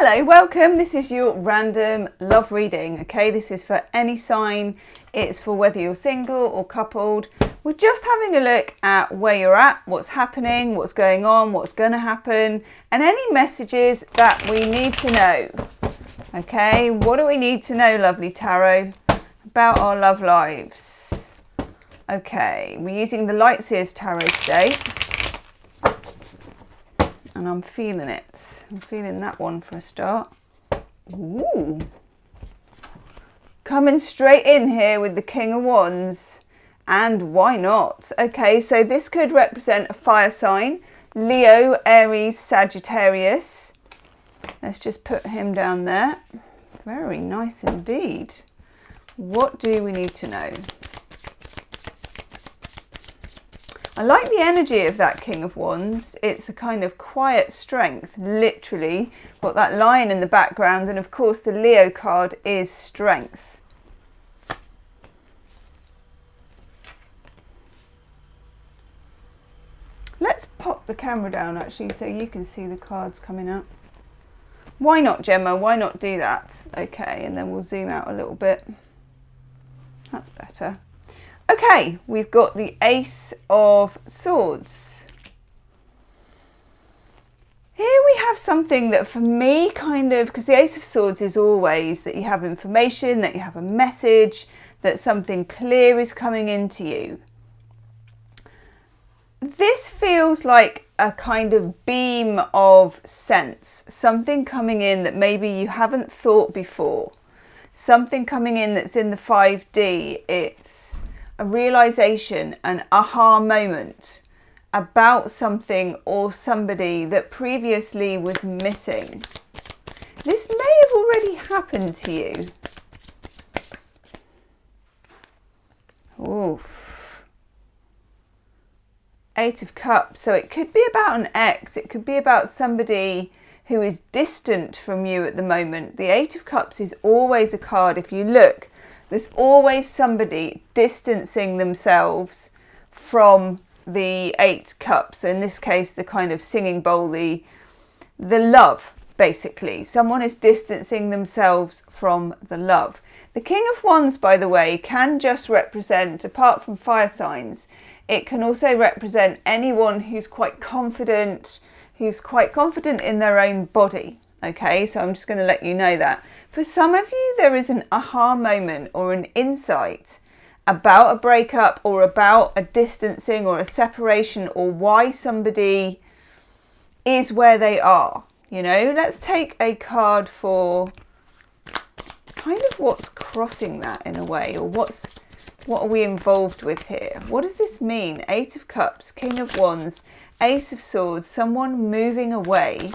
Hello, welcome. This is your random love reading. Okay, this is for any sign. It's for whether you're single or coupled. We're just having a look at where you're at, what's happening, what's going on, what's going to happen, and any messages that we need to know. Okay, what do we need to know, lovely tarot, about our love lives? Okay, we're using the Lightseers Tarot today. And I'm feeling it. I'm feeling that one for a start. Ooh. Coming straight in here with the King of Wands. And why not? Okay, so this could represent a fire sign. Leo, Aries, Sagittarius. Let's just put him down there. Very nice indeed. What do we need to know? I like the energy of that King of Wands. It's a kind of quiet strength, literally. Got that lion in the background, and of course the Leo card is strength. Let's pop the camera down actually so you can see the cards coming up. Why not, Gemma? Why not do that? Okay, and then we'll zoom out a little bit. That's better. Okay, we've got the Ace of Swords. Here we have something that for me kind of, because the Ace of Swords is always that you have information, that you have a message, that something clear is coming into you. This feels like a kind of beam of sense, something coming in that maybe you haven't thought before. Something coming in that's in the 5D, it's a realization, an aha moment about something or somebody that previously was missing. This may have already happened to you. Oof. Eight of Cups. So it could be about an ex. It could be about somebody who is distant from you at the moment. The Eight of Cups is always a card. If you look, there's always somebody distancing themselves from the 8 cups. So in this case, the kind of singing bowl, the love, basically. Someone is distancing themselves from the love. The King of Wands, by the way, can just represent, apart from fire signs, it can also represent anyone who's quite confident in their own body. Okay, so I'm just going to let you know that. For some of you, there is an aha moment or an insight about a breakup or about a distancing or a separation or why somebody is where they are. You know, let's take a card for kind of what's crossing that in a way, or what are we involved with here? What does this mean? Eight of Cups, King of Wands, Ace of Swords, someone moving away.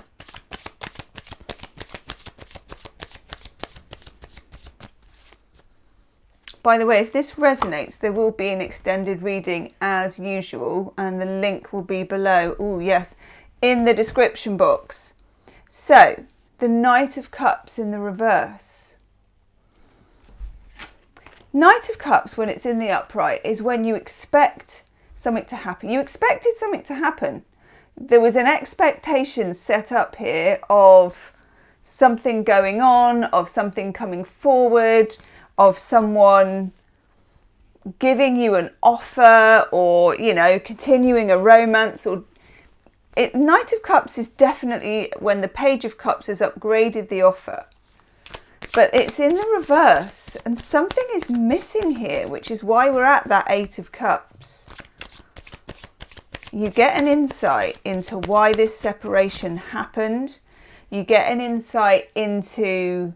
By the way, if this resonates, there will be an extended reading as usual, and the link will be below. Oh, yes, in the description box. So, the Knight of Cups in the reverse. Knight of Cups, when it's in the upright, is when you expect something to happen. You expected something to happen. There was an expectation set up here of something going on, of something coming forward, of someone giving you an offer, or, you know, continuing a romance. Or Knight of Cups is definitely when the Page of Cups has upgraded the offer. But it's in the reverse, and something is missing here, which is why we're at that Eight of Cups. You get an insight into why this separation happened. You get an insight into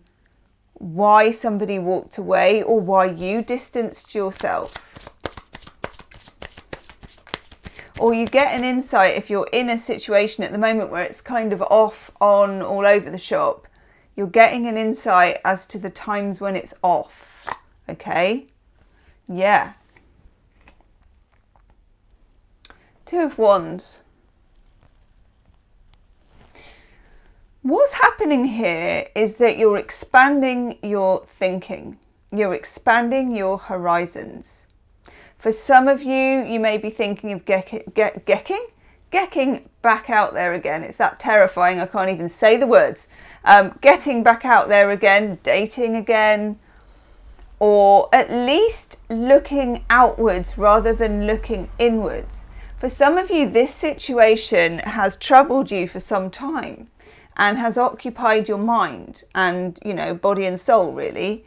why somebody walked away or why you distanced yourself. Or you get an insight if you're in a situation at the moment where it's kind of off, on, all over the shop. You're getting an insight as to the times when it's off. Okay? Yeah. Two of Wands. What's happening here is that you're expanding your thinking. You're expanding your horizons. For some of you, you may be thinking of getting back out there again. It's that terrifying, I can't even say the words. Getting back out there again, dating again, or at least looking outwards rather than looking inwards. For some of you, this situation has troubled you for some time and has occupied your mind and, you know, body and soul really.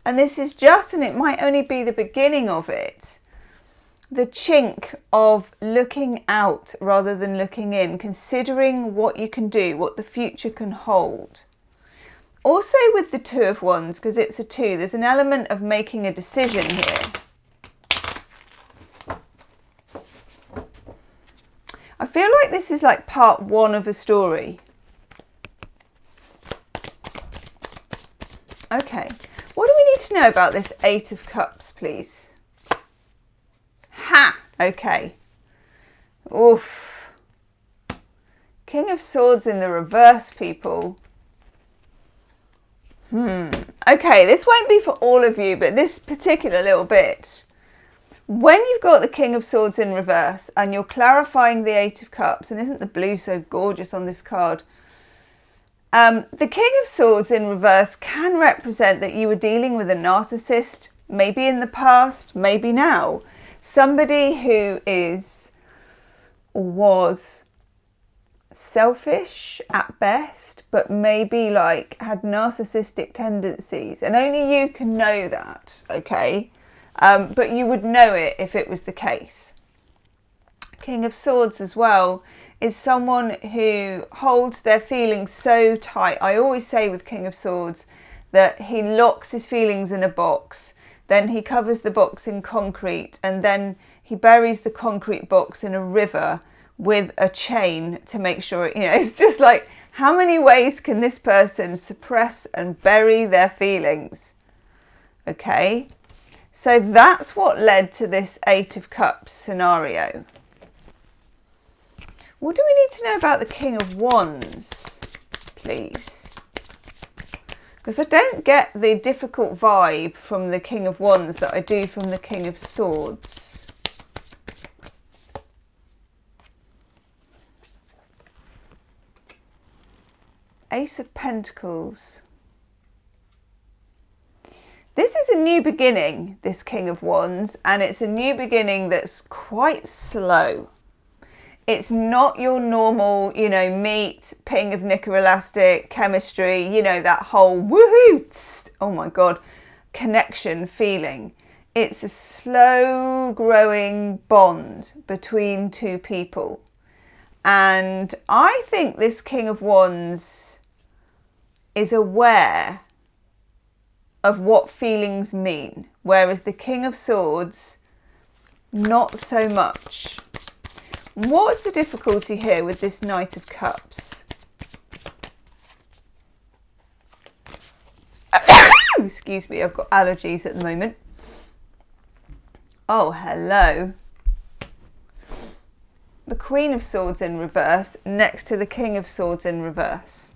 And this is just, and it might only be the beginning of it, the chink of looking out rather than looking in, considering what you can do, what the future can hold. Also with the Two of Wands, because it's a 2, there's an element of making a decision here. I feel like this is like part 1 of a story. Okay, what do we need to know about this 8 of Cups, please? Ha! Okay. Oof. King of Swords in the reverse, people. Okay, this won't be for all of you, but this particular little bit. When you've got the King of Swords in reverse and you're clarifying the 8 of Cups, and isn't the blue so gorgeous on this card? The King of Swords in reverse can represent that you were dealing with a narcissist, maybe in the past, maybe now. Somebody who is or was selfish at best, but maybe like had narcissistic tendencies, and only you can know that, okay? But you would know it if it was the case. King of Swords as well is someone who holds their feelings so tight. I always say with King of Swords that he locks his feelings in a box, then he covers the box in concrete, and then he buries the concrete box in a river with a chain to make sure, you know, it's just like, how many ways can this person suppress and bury their feelings? Okay, so that's what led to this 8 of Cups scenario. What do we need to know about the King of Wands, please? Because I don't get the difficult vibe from the King of Wands that I do from the King of Swords. Ace of Pentacles. This is a new beginning, this King of Wands, and it's a new beginning that's quite slow. It's not your normal, you know, meet, ping of Nicoelastic, chemistry, you know, that whole woohoo, tss, oh my God, connection feeling. It's a slow growing bond between two people. And I think this King of Wands is aware of what feelings mean, whereas the King of Swords, not so much. What's the difficulty here with this Knight of Cups? Excuse me, I've got allergies at the moment. Oh, hello. The Queen of Swords in reverse next to the King of Swords in reverse.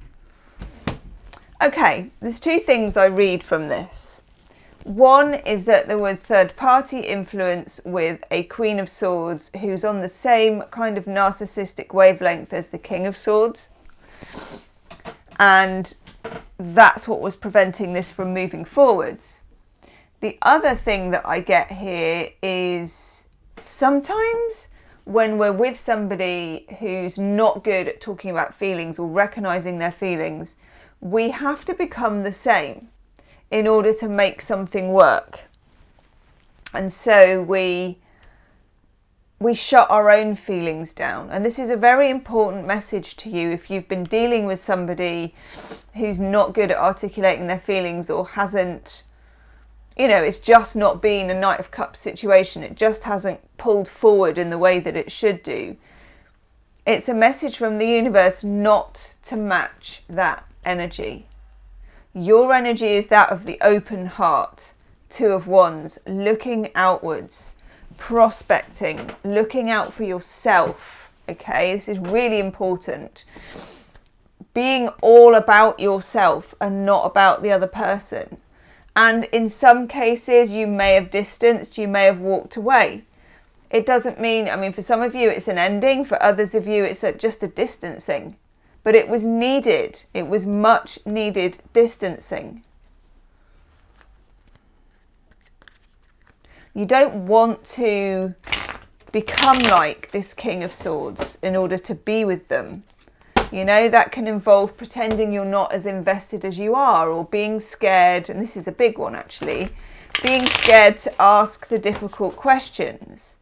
Okay, there's two things I read from this. One is that there was third-party influence with a Queen of Swords who's on the same kind of narcissistic wavelength as the King of Swords. And that's what was preventing this from moving forwards. The other thing that I get here is sometimes when we're with somebody who's not good at talking about feelings or recognizing their feelings, we have to become the same in order to make something work. And so we shut our own feelings down. And this is a very important message to you if you've been dealing with somebody who's not good at articulating their feelings or hasn't, you know, it's just not been a Knight of Cups situation. It just hasn't pulled forward in the way that it should do. It's a message from the universe not to match that energy. Your energy is that of the open heart, Two of Wands, looking outwards, prospecting, looking out for yourself. Okay, this is really important. Being all about yourself and not about the other person. And in some cases, you may have distanced, you may have walked away. It doesn't mean, I mean, for some of you it's an ending, for others of you it's just a distancing. But it was needed. It was much needed distancing. You don't want to become like this King of Swords in order to be with them. You know, that can involve pretending you're not as invested as you are, or being scared, and this is a big one actually, being scared to ask the difficult questions,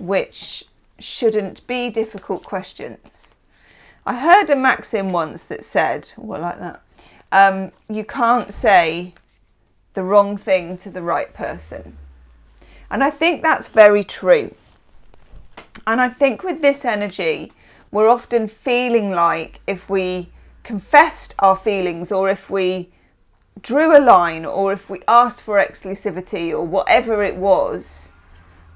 which shouldn't be difficult questions. I heard a maxim once that said, well, like that, you can't say the wrong thing to the right person. And I think that's very true. And I think with this energy, we're often feeling like if we confessed our feelings, or if we drew a line, or if we asked for exclusivity, or whatever it was,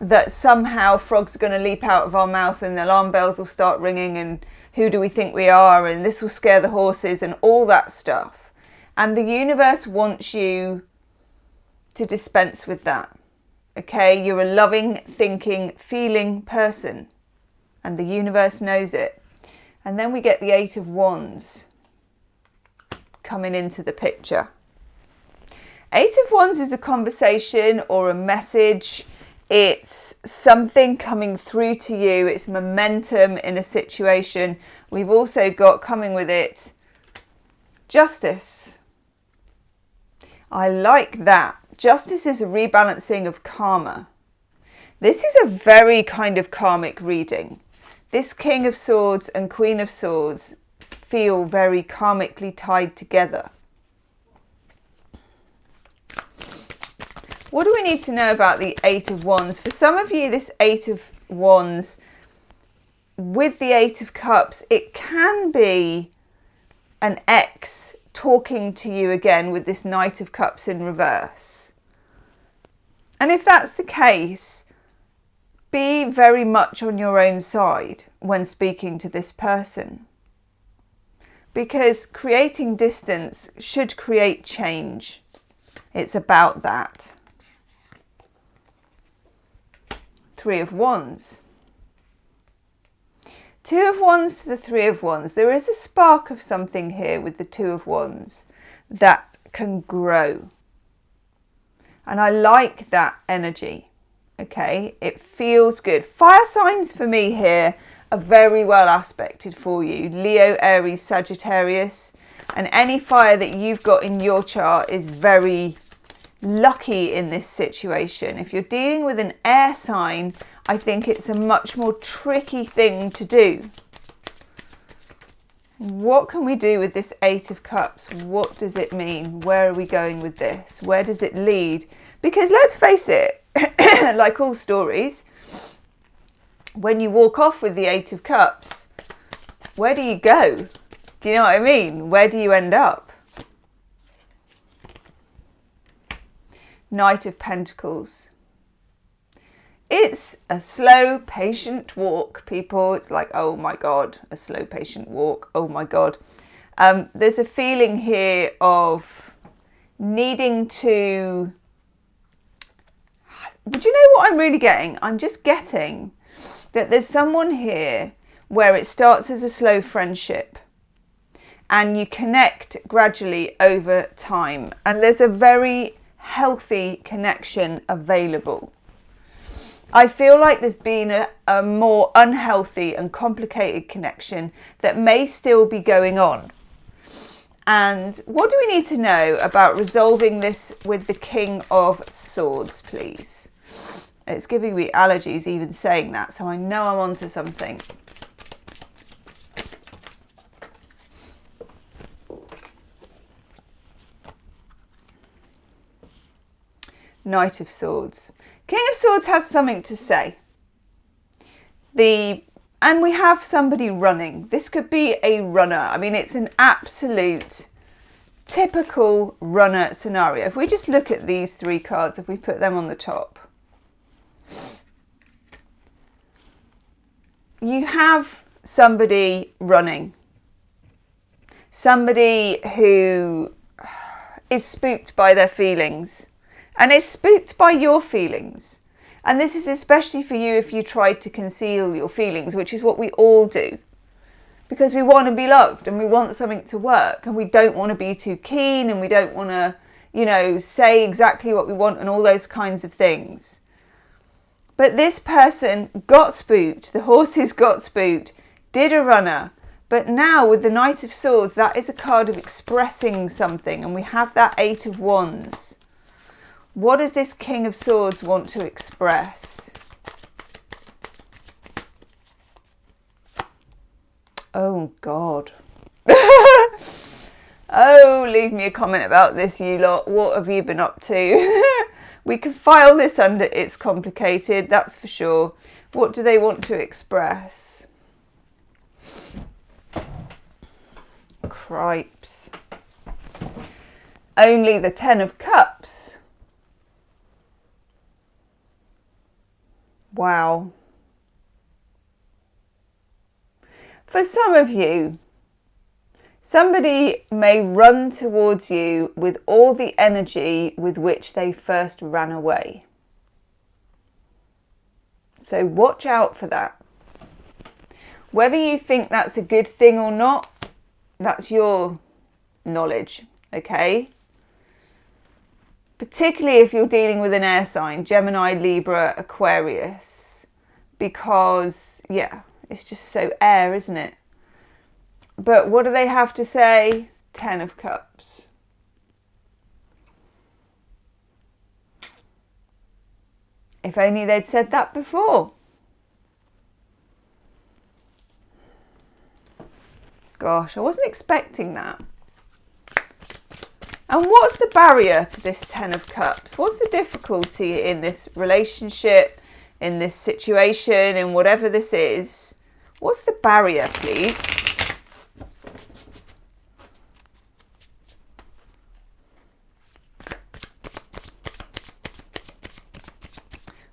that somehow frogs are going to leap out of our mouth and the alarm bells will start ringing, and who do we think we are, and this will scare the horses, and all that stuff. And the universe wants you to dispense with that. Okay, you're a loving, thinking, feeling person, and the universe knows it. And then we get the Eight of Wands coming into the picture. Eight of Wands is a conversation or a message. It's something coming through to you. It's momentum in a situation. We've also got coming with it justice. I like that. Justice is a rebalancing of karma. This is a very kind of karmic reading. This King of Swords and Queen of Swords feel very karmically tied together. What do we need to know about the Eight of Wands? For some of you, this Eight of Wands with the Eight of Cups, it can be an ex talking to you again with this Knight of Cups in reverse. And if that's the case, be very much on your own side when speaking to this person. Because creating distance should create change. It's about that. Three of Wands. Two of Wands to the Three of Wands. There is a spark of something here with the Two of Wands that can grow. And I like that energy. Okay, it feels good. Fire signs for me here are very well aspected for you. Leo, Aries, Sagittarius. And any fire that you've got in your chart is very lucky in this situation. If you're dealing with an air sign, I think it's a much more tricky thing to do. What can we do with this Eight of Cups? What does it mean? Where are we going with this? Where does it lead? Because let's face it, like all stories, when you walk off with the Eight of Cups, where do you go? Do you know what I mean? Where do you end up? Knight of Pentacles. It's a slow, patient walk, people. It's like, oh my God, a slow, patient walk. Oh my God. There's a feeling here of needing to... But you know what I'm really getting? I'm just getting that there's someone here where it starts as a slow friendship and you connect gradually over time. And there's a very healthy connection available. I feel like there's been a more unhealthy and complicated connection that may still be going on. And what do we need to know about resolving this with the King of Swords, please? It's giving me allergies even saying that, so I know I'm onto something. Knight of Swords. King of Swords has something to say. And we have somebody running. This could be a runner. I mean, it's an absolute typical runner scenario. If we just look at these three cards, if we put them on the top, you have somebody running. Somebody who is spooked by their feelings and is spooked by your feelings. And this is especially for you if you tried to conceal your feelings, which is what we all do. Because we want to be loved and we want something to work, and we don't want to be too keen, and we don't want to, you know, say exactly what we want and all those kinds of things. But this person got spooked, the horses got spooked, did a runner. But now with the Knight of Swords, that is a card of expressing something, and we have that Eight of Wands. What does this King of Swords want to express? Oh, God. Oh, leave me a comment about this, you lot. What have you been up to? We can file this under it's complicated, that's for sure. What do they want to express? Cripes. Only the Ten of Cups. Wow. For some of you, somebody may run towards you with all the energy with which they first ran away. So watch out for that. Whether you think that's a good thing or not, that's your knowledge, okay? Particularly if you're dealing with an air sign, Gemini, Libra, Aquarius, because, yeah, it's just so air, isn't it? But what do they have to say? Ten of Cups. If only they'd said that before. Gosh, I wasn't expecting that. And what's the barrier to this Ten of Cups? What's the difficulty in this relationship, in this situation, in whatever this is? What's the barrier, please?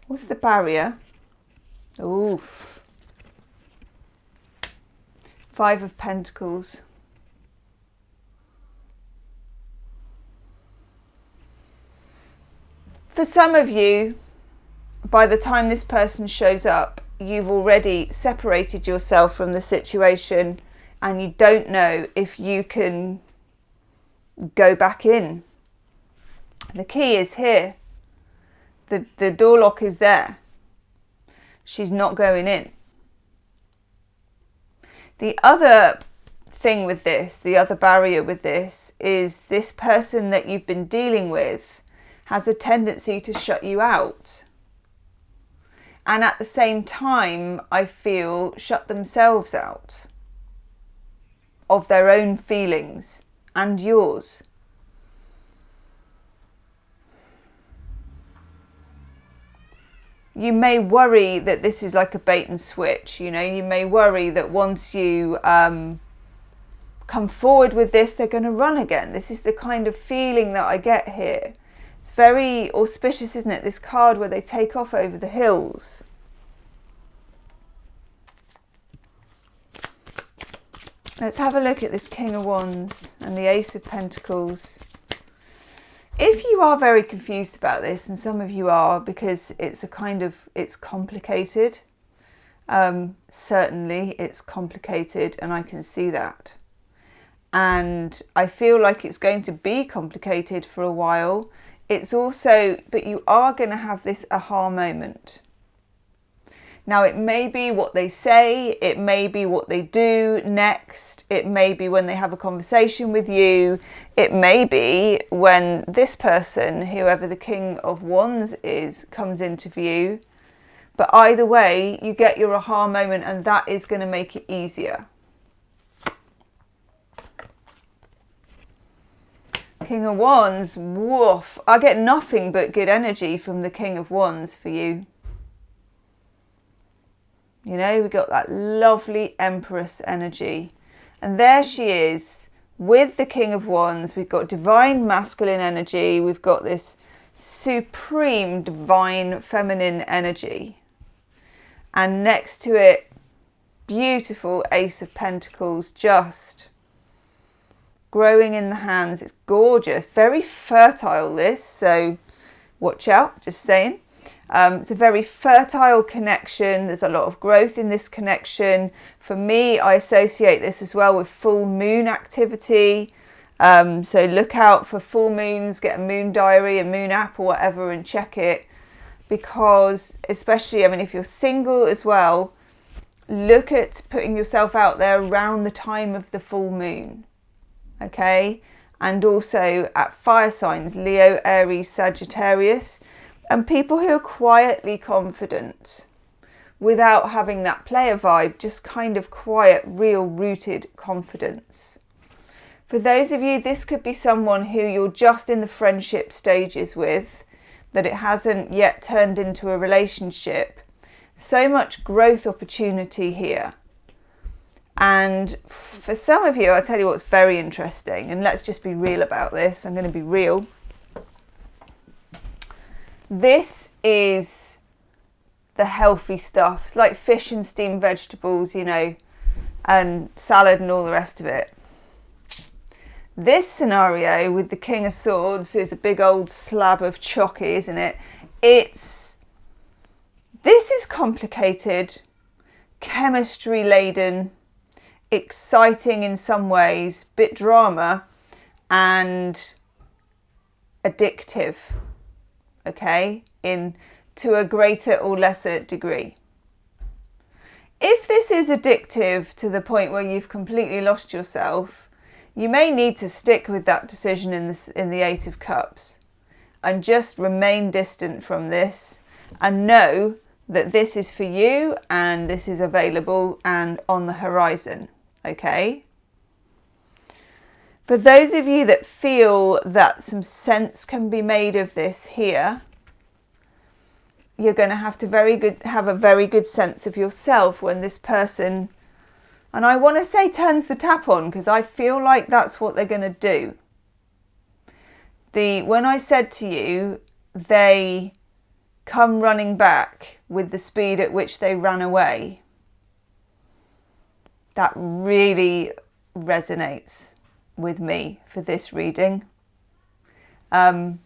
What's the barrier? Oof. Five of Pentacles. For some of you, by the time this person shows up, you've already separated yourself from the situation and you don't know if you can go back in. The key is here. The door lock is there. She's not going in. The other thing with this, the other barrier with this, is this person that you've been dealing with has a tendency to shut you out. And at the same time, I feel, shut themselves out of their own feelings and yours. You may worry that this is like a bait and switch, you know, you may worry that once you come forward with this, they're going to run again. This is the kind of feeling that I get here. It's very auspicious, isn't it? This card where they take off over the hills. Let's have a look at this King of Wands and the Ace of Pentacles. If you are very confused about this, and some of you are, because it's a kind of, it's complicated. Certainly it's complicated, and I can see that. And I feel like it's going to be complicated for a while. It's also, but you are going to have this aha moment. Now, it may be what they say, it may be what they do next, it may be when they have a conversation with you, it may be when this person, whoever the King of Wands is, comes into view. But either way, you get your aha moment, and that is going to make it easier. King of Wands, woof. I get nothing but good energy from the King of Wands for you. You know, we got that lovely Empress energy. And there she is with the King of Wands. We've got divine masculine energy. We've got this supreme divine feminine energy. And next to it, beautiful Ace of Pentacles, just growing in the hands. It's gorgeous. Very fertile, this. So watch out, just saying. It's a very fertile connection. There's a lot of growth in this connection. For me, I associate this as well with full moon activity. So look out for full moons, get a moon diary, a moon app or whatever and check it. Because especially, I mean, if you're single as well, look at putting yourself out there around the time of the full moon. Okay? And also at fire signs, Leo, Aries, Sagittarius, and people who are quietly confident without having that player vibe, just kind of quiet, real rooted confidence. For those of you, this could be someone who you're just in the friendship stages with, that it hasn't yet turned into a relationship. So much growth opportunity here. And for some of you, I'll tell you what's very interesting, and let's just be real about this. I'm going to be real. This is the healthy stuff. It's like fish and steamed vegetables, you know, and salad and all the rest of it. This scenario with the King of Swords is a big old slab of chocky, isn't it? This is complicated, chemistry laden, exciting in some ways, bit drama, and addictive, okay, to a greater or lesser degree. If this is addictive to the point where you've completely lost yourself, you may need to stick with that decision in the Eight of Cups and just remain distant from this and know that this is for you and this is available and on the horizon, okay? For those of you that feel that some sense can be made of this here, you're going to have a very good sense of yourself when this person, and I want to say turns the tap on, because I feel like that's what they're going to do. When I said to you, they come running back with the speed at which they ran away, that really resonates with me for this reading. Some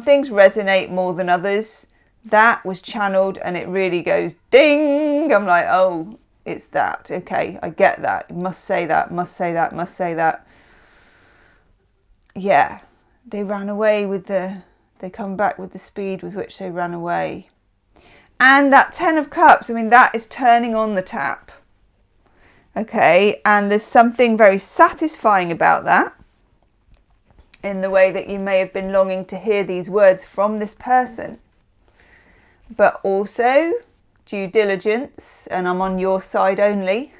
things resonate more than others. That was channeled and it really goes ding. I'm like, oh, it's that. Okay, I get that. Must say that, must say that, must say that. Yeah, they ran away they come back with the speed with which they ran away. And that Ten of Cups, I mean, that is turning on the tap. Okay, and there's something very satisfying about that, in the way that you may have been longing to hear these words from this person. But also due diligence, and I'm on your side only,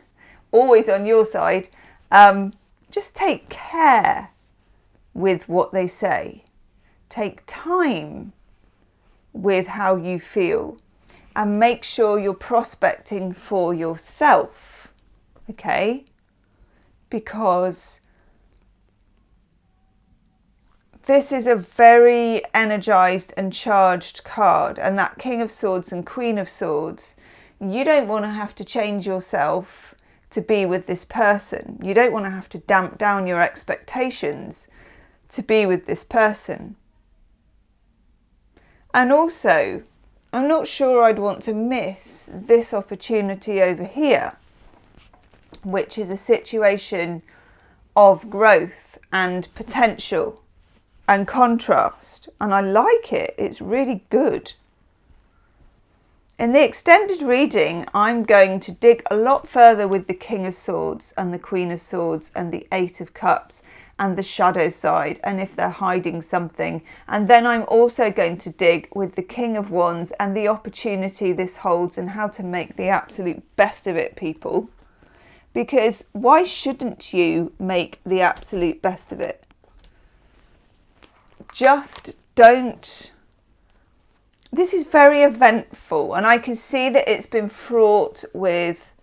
always on your side. Just take care with what they say. Take time with how you feel and make sure you're prospecting for yourself, okay? Because this is a very energized and charged card, and that King of Swords and Queen of Swords, you don't want to have to change yourself to be with this person. You don't want to have to damp down your expectations to be with this person. And also, I'm not sure I'd want to miss this opportunity over here, which is a situation of growth and potential and contrast, and I like it. It's really good. In the extended reading, I'm going to dig a lot further with the King of Swords and the Queen of Swords and the Eight of Cups and the shadow side, and if they're hiding something. And then I'm also going to dig with the King of Wands and the opportunity this holds and how to make the absolute best of it, people. Because why shouldn't you make the absolute best of it? Just don't. This is very eventful, and I can see that it's been fraught with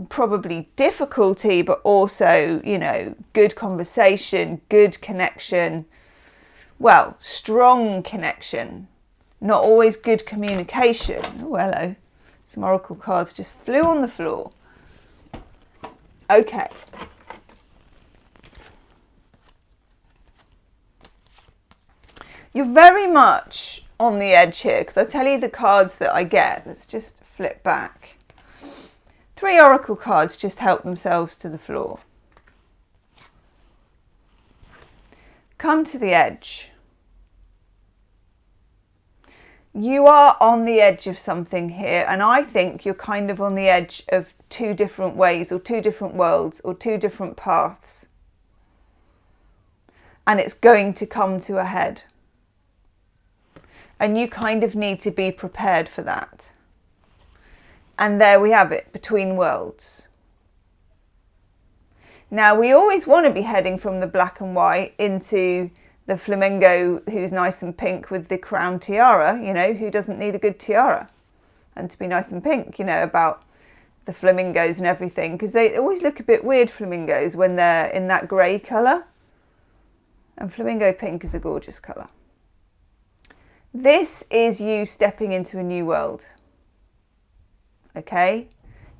probably difficulty, but also, you know, good conversation, good connection. Well, strong connection, not always good communication. Oh, hello. Some oracle cards just flew on the floor. Okay. You're very much on the edge here, because I tell you the cards that I get. Let's just flip back. 3 oracle cards just help themselves to the floor. Come to the edge. You are on the edge of something here, and I think you're kind of on the edge of 2 different ways, or 2 different worlds, or 2 different paths. And it's going to come to a head. And you kind of need to be prepared for that. And there we have it, between worlds. Now, we always want to be heading from the black and white into the flamingo who's nice and pink with the crown tiara, you know, who doesn't need a good tiara? And to be nice and pink, you know, about the flamingos and everything, because they always look a bit weird, flamingos, when they're in that grey colour. And flamingo pink is a gorgeous colour. This is you stepping into a new world. Okay?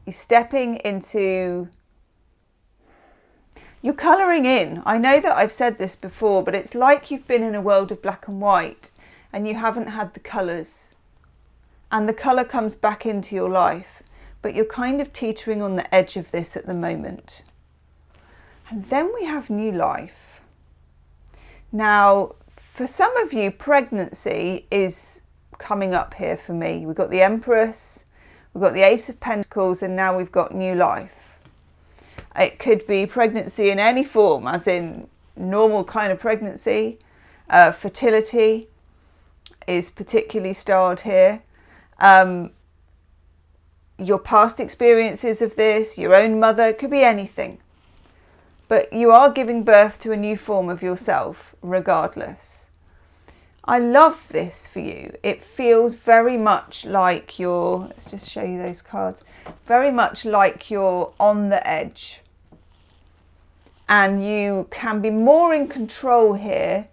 You're stepping into... You're colouring in. I know that I've said this before, but it's like you've been in a world of black and white and you haven't had the colours. And the colour comes back into your life, but you're kind of teetering on the edge of this at the moment. And then we have new life. Now, for some of you, pregnancy is coming up here for me. We've got the Empress, we've got the Ace of Pentacles, and now we've got new life. It could be pregnancy in any form, as in normal kind of pregnancy. Fertility is particularly starred here. Your past experiences of this, your own mother, it could be anything. But you are giving birth to a new form of yourself, regardless. I love this for you. It feels very much like you're, let's just show you those cards, very much like you're on the edge. And you can be more in control here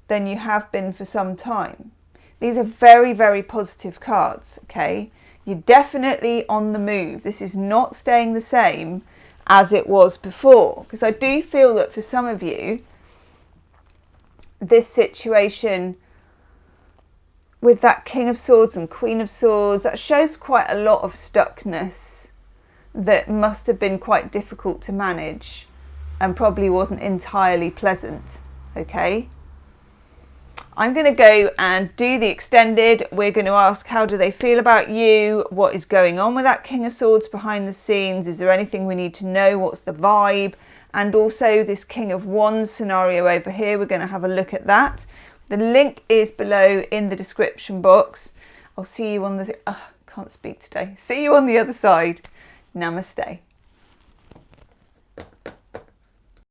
than you have been for some time. These are very, very positive cards, okay? You're definitely on the move. This is not staying the same as it was before. Because I do feel that for some of you, this situation with that King of Swords and Queen of Swords, that shows quite a lot of stuckness that must have been quite difficult to manage and probably wasn't entirely pleasant, okay? I'm going to go and do the extended. We're going to ask, how do they feel about you? What is going on with that King of Swords behind the scenes? Is there anything we need to know? What's the vibe? And also this King of Wands scenario over here, we're going to have a look at that. The link is below in the description box. I'll see you on the... can't speak today. See you on the other side. Namaste.